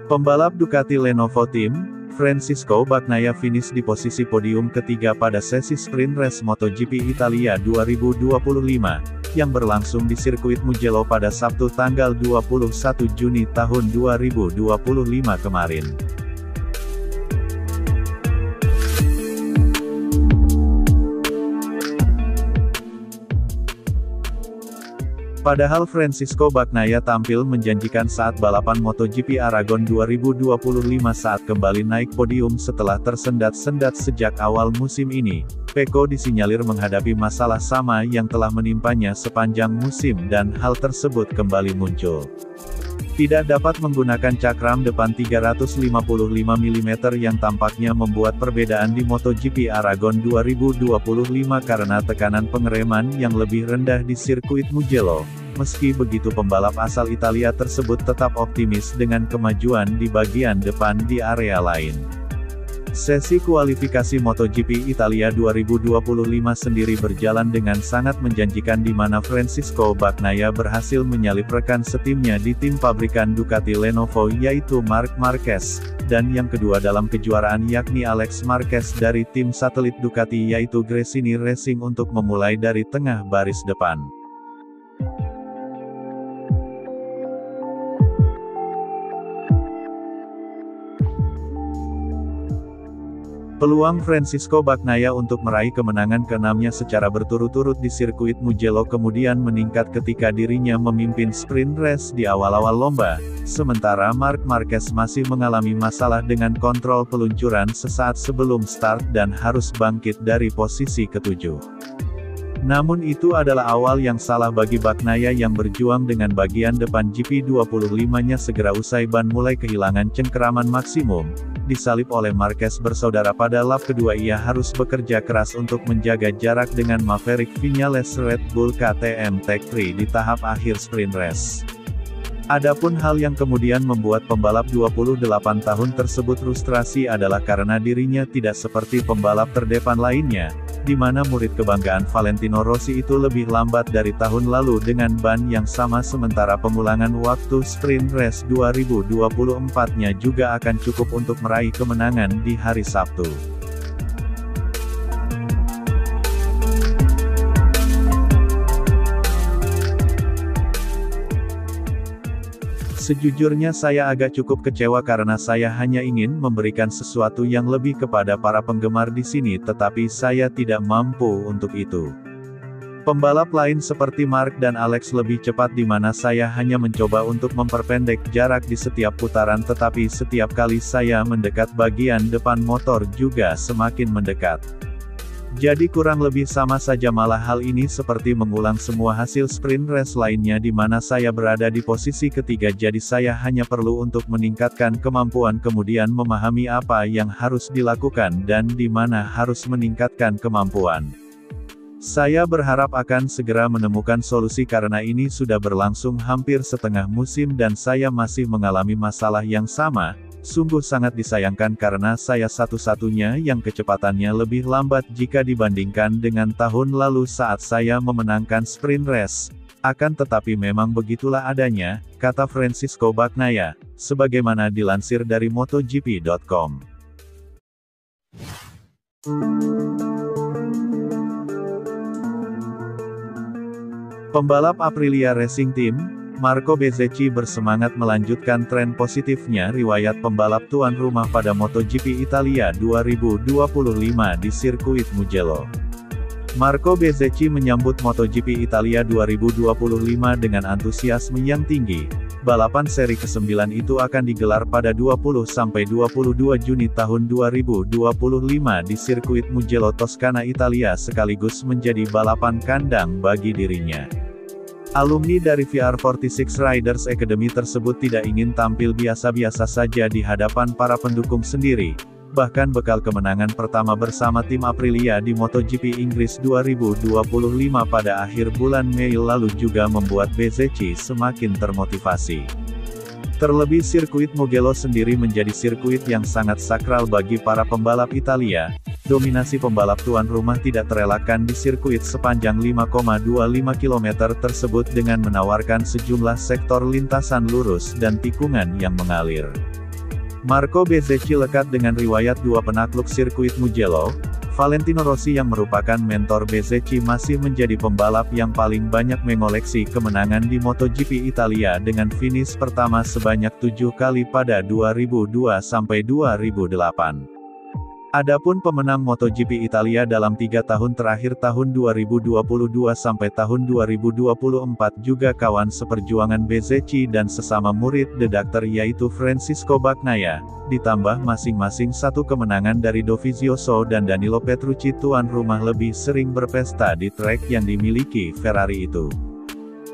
Pembalap Ducati Lenovo Team, Francisco Bagnaia finish di posisi podium ketiga pada sesi sprint race MotoGP Italia 2025, yang berlangsung di sirkuit Mugello pada Sabtu tanggal 21 Juni tahun 2025 kemarin. Padahal Francisco Bagnaia tampil menjanjikan saat balapan MotoGP Aragon 2025 saat kembali naik podium setelah tersendat-sendat sejak awal musim ini. Pecco disinyalir menghadapi masalah sama yang telah menimpanya sepanjang musim dan hal tersebut kembali muncul. Tidak dapat menggunakan cakram depan 355 mm yang tampaknya membuat perbedaan di MotoGP Aragon 2025 karena tekanan pengereman yang lebih rendah di sirkuit Mugello. Meski begitu pembalap asal Italia tersebut tetap optimis dengan kemajuan di bagian depan di area lain. Sesi kualifikasi MotoGP Italia 2025 sendiri berjalan dengan sangat menjanjikan di mana Francisco Bagnaia berhasil menyalip rekan setimnya di tim pabrikan Ducati Lenovo yaitu Marc Marquez, dan yang kedua dalam kejuaraan yakni Alex Marquez dari tim satelit Ducati yaitu Gresini Racing untuk memulai dari tengah baris depan. Peluang Francisco Bagnaia untuk meraih kemenangan ke-6-nya secara berturut-turut di sirkuit Mugello kemudian meningkat ketika dirinya memimpin sprint race di awal-awal lomba, sementara Marc Marquez masih mengalami masalah dengan kontrol peluncuran sesaat sebelum start dan harus bangkit dari posisi ke-7. Namun itu adalah awal yang salah bagi Bagnaia yang berjuang dengan bagian depan GP25-nya segera usai ban mulai kehilangan cengkeraman maksimum. Disalip oleh Marquez bersaudara pada lap kedua ia harus bekerja keras untuk menjaga jarak dengan Maverick Viñales Red Bull KTM Tech3 di tahap akhir sprint race. Adapun hal yang kemudian membuat pembalap 28 tahun tersebut frustrasi adalah karena dirinya tidak seperti pembalap terdepan lainnya, di mana murid kebanggaan Valentino Rossi itu lebih lambat dari tahun lalu dengan ban yang sama sementara pengulangan waktu sprint race 2024-nya juga akan cukup untuk meraih kemenangan di hari Sabtu. Sejujurnya saya agak cukup kecewa karena saya hanya ingin memberikan sesuatu yang lebih kepada para penggemar di sini tetapi saya tidak mampu untuk itu. Pembalap lain seperti Marc dan Alex lebih cepat di mana saya hanya mencoba untuk memperpendek jarak di setiap putaran tetapi setiap kali saya mendekat bagian depan motor juga semakin mendekat. Jadi kurang lebih sama saja malah hal ini seperti mengulang semua hasil sprint race lainnya di mana saya berada di posisi ketiga jadi saya hanya perlu untuk meningkatkan kemampuan kemudian memahami apa yang harus dilakukan dan di mana harus meningkatkan kemampuan. Saya berharap akan segera menemukan solusi karena ini sudah berlangsung hampir setengah musim dan saya masih mengalami masalah yang sama. Sungguh sangat disayangkan karena saya satu-satunya yang kecepatannya lebih lambat jika dibandingkan dengan tahun lalu saat saya memenangkan sprint race. Akan tetapi memang begitulah adanya, kata Francisco Bagnaia, sebagaimana dilansir dari MotoGP.com. Pembalap Aprilia Racing Team, Marco Bezzecchi bersemangat melanjutkan tren positifnya riwayat pembalap tuan rumah pada MotoGP Italia 2025 di sirkuit Mugello. Marco Bezzecchi menyambut MotoGP Italia 2025 dengan antusiasme yang tinggi. Balapan seri ke-9 itu akan digelar pada 20–22 Juni tahun 2025 di sirkuit Mugello Toscana Italia sekaligus menjadi balapan kandang bagi dirinya. Alumni dari VR46 Riders Academy tersebut tidak ingin tampil biasa-biasa saja di hadapan para pendukung sendiri. Bahkan bekal kemenangan pertama bersama tim Aprilia di MotoGP Inggris 2025 pada akhir bulan Mei lalu juga membuat Bezzecchi semakin termotivasi. Terlebih sirkuit Mugello sendiri menjadi sirkuit yang sangat sakral bagi para pembalap Italia. dominasi pembalap tuan rumah tidak terelakkan di sirkuit sepanjang 5,25 km tersebut dengan menawarkan sejumlah sektor lintasan lurus dan tikungan yang mengalir. Marco Bezzecchi lekat dengan riwayat dua penakluk sirkuit Mugello. Valentino Rossi yang merupakan mentor Bezzecchi masih menjadi pembalap yang paling banyak mengoleksi kemenangan di MotoGP Italia dengan finish pertama sebanyak 7 kali pada 2002 sampai 2008. Adapun pemenang MotoGP Italia dalam 3 tahun terakhir tahun 2022 sampai tahun 2024 juga kawan seperjuangan Bezzecchi dan sesama murid The Doctor yaitu Francisco Bagnaia, ditambah masing-masing satu kemenangan dari Dovizioso dan Danilo Petrucci. Tuan rumah lebih sering berpesta di trek yang dimiliki Ferrari itu.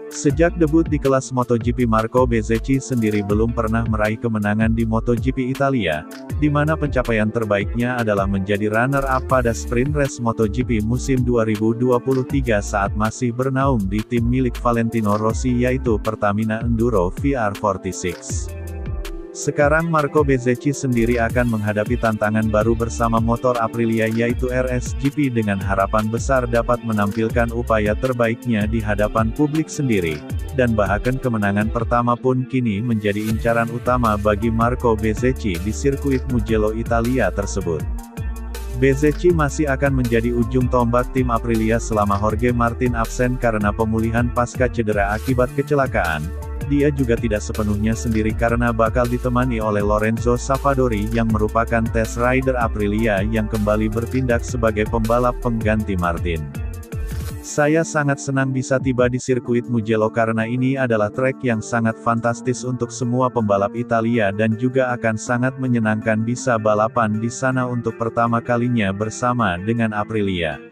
Sejak debut di kelas MotoGP Marco Bezzecchi sendiri belum pernah meraih kemenangan di MotoGP Italia, di mana pencapaian terbaiknya adalah menjadi runner-up pada sprint race MotoGP musim 2023 saat masih bernaung di tim milik Valentino Rossi yaitu Pertamina Enduro VR46. Sekarang Marco Bezzecchi sendiri akan menghadapi tantangan baru bersama motor Aprilia yaitu RSGP dengan harapan besar dapat menampilkan upaya terbaiknya di hadapan publik sendiri, dan bahkan kemenangan pertama pun kini menjadi incaran utama bagi Marco Bezzecchi di sirkuit Mugello Italia tersebut. Bezzecchi masih akan menjadi ujung tombak tim Aprilia selama Jorge Martin absen karena pemulihan pasca cedera akibat kecelakaan. Dia juga tidak sepenuhnya sendiri karena bakal ditemani oleh Lorenzo Savadori yang merupakan test rider Aprilia yang kembali bertindak sebagai pembalap pengganti Martin. Saya sangat senang bisa tiba di sirkuit Mugello karena ini adalah trek yang sangat fantastis untuk semua pembalap Italia dan juga akan sangat menyenangkan bisa balapan di sana untuk pertama kalinya bersama dengan Aprilia.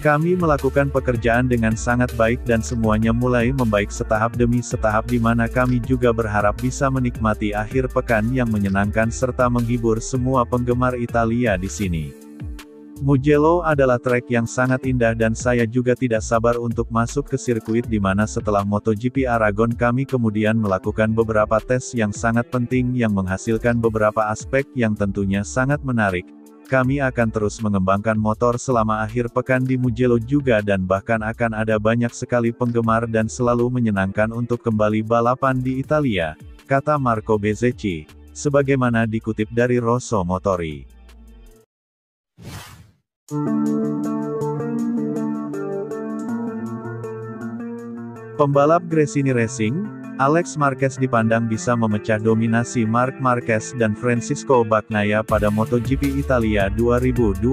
Kami melakukan pekerjaan dengan sangat baik dan semuanya mulai membaik setahap demi setahap di mana kami juga berharap bisa menikmati akhir pekan yang menyenangkan serta menghibur semua penggemar Italia di sini. Mugello adalah trek yang sangat indah dan saya juga tidak sabar untuk masuk ke sirkuit di mana setelah MotoGP Aragon kami kemudian melakukan beberapa tes yang sangat penting yang menghasilkan beberapa aspek yang tentunya sangat menarik. Kami akan terus mengembangkan motor selama akhir pekan di Mugello juga dan bahkan akan ada banyak sekali penggemar dan selalu menyenangkan untuk kembali balapan di Italia, kata Marco Bezzecchi, sebagaimana dikutip dari Rosso Motori. Pembalap Gresini Racing, Alex Marquez dipandang bisa memecah dominasi Marc Marquez dan Francisco Bagnaia pada MotoGP Italia 2025.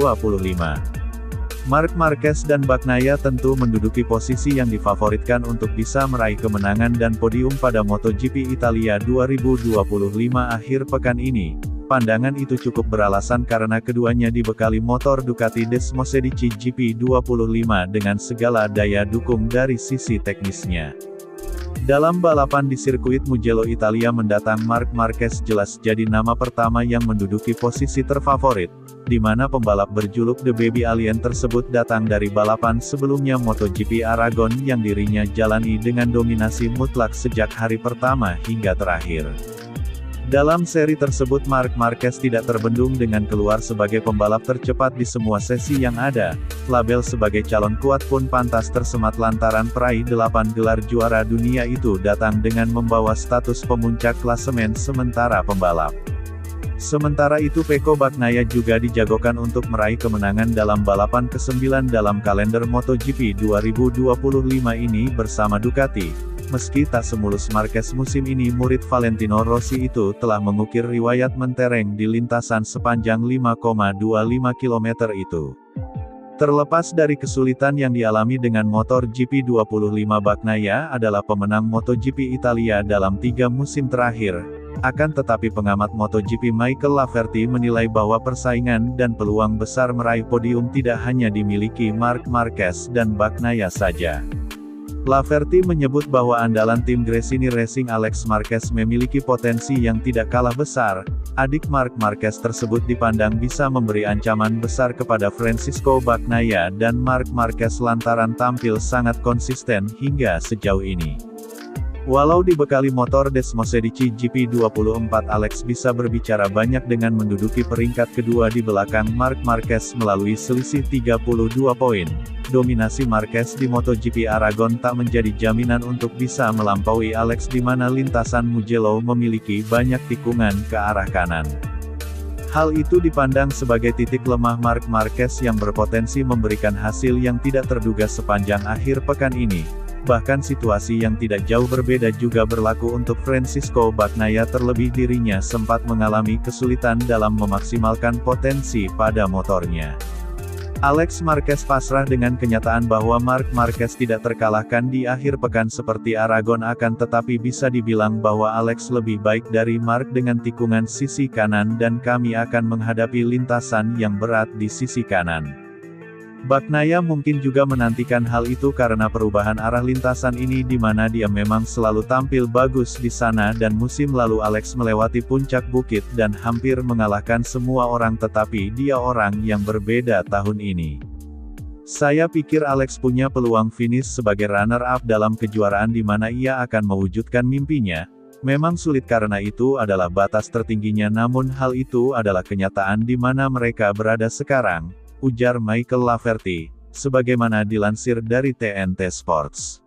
Marc Marquez dan Bagnaia tentu menduduki posisi yang difavoritkan untuk bisa meraih kemenangan dan podium pada MotoGP Italia 2025 akhir pekan ini. Pandangan itu cukup beralasan karena keduanya dibekali motor Ducati Desmosedici GP25 dengan segala daya dukung dari sisi teknisnya. Dalam balapan di sirkuit Mugello Italia mendatang Marc Marquez jelas jadi nama pertama yang menduduki posisi terfavorit, di mana pembalap berjuluk The Baby Alien tersebut datang dari balapan sebelumnya MotoGP Aragon yang dirinya jalani dengan dominasi mutlak sejak hari pertama hingga terakhir. Dalam seri tersebut Marc Marquez tidak terbendung dengan keluar sebagai pembalap tercepat di semua sesi yang ada. Label sebagai calon kuat pun pantas tersemat lantaran peraih 8 gelar juara dunia itu datang dengan membawa status pemuncak klasemen sementara pembalap. Sementara itu Pecco Bagnaia juga dijagokan untuk meraih kemenangan dalam balapan ke-9 dalam kalender MotoGP 2025 ini bersama Ducati. Meski tak semulus Marquez musim ini, murid Valentino Rossi itu telah mengukir riwayat mentereng di lintasan sepanjang 5,25 km itu. Terlepas dari kesulitan yang dialami dengan motor GP25, Bagnaia adalah pemenang MotoGP Italia dalam 3 musim terakhir. Akan tetapi pengamat MotoGP Michael Laverty menilai bahwa persaingan dan peluang besar meraih podium tidak hanya dimiliki Marc Marquez dan Bagnaia saja. Laverty menyebut bahwa andalan tim Gresini Racing Alex Marquez memiliki potensi yang tidak kalah besar. Adik Marc Marquez tersebut dipandang bisa memberi ancaman besar kepada Francisco Bagnaia dan Marc Marquez lantaran tampil sangat konsisten hingga sejauh ini. Walau dibekali motor Desmosedici GP24, Alex bisa berbicara banyak dengan menduduki peringkat kedua di belakang Marc Marquez melalui selisih 32 poin. Dominasi Marquez di MotoGP Aragon tak menjadi jaminan untuk bisa melampaui Alex di mana lintasan Mugello memiliki banyak tikungan ke arah kanan. Hal itu dipandang sebagai titik lemah Marc Marquez yang berpotensi memberikan hasil yang tidak terduga sepanjang akhir pekan ini. Bahkan situasi yang tidak jauh berbeda juga berlaku untuk Francisco Bagnaia, terlebih dirinya sempat mengalami kesulitan dalam memaksimalkan potensi pada motornya. Alex Marquez pasrah dengan kenyataan bahwa Marc Marquez tidak terkalahkan di akhir pekan seperti Aragon, akan tetapi bisa dibilang bahwa Alex lebih baik dari Marc dengan tikungan sisi kanan dan kami akan menghadapi lintasan yang berat di sisi kanan. Bagnaia mungkin juga menantikan hal itu karena perubahan arah lintasan ini di mana dia memang selalu tampil bagus di sana dan musim lalu Alex melewati puncak bukit dan hampir mengalahkan semua orang, tetapi dia orang yang berbeda tahun ini. Saya pikir Alex punya peluang finish sebagai runner-up dalam kejuaraan di mana ia akan mewujudkan mimpinya. Memang sulit karena itu adalah batas tertingginya, namun hal itu adalah kenyataan di mana mereka berada sekarang, ujar Michael Laverty, sebagaimana dilansir dari TNT Sports.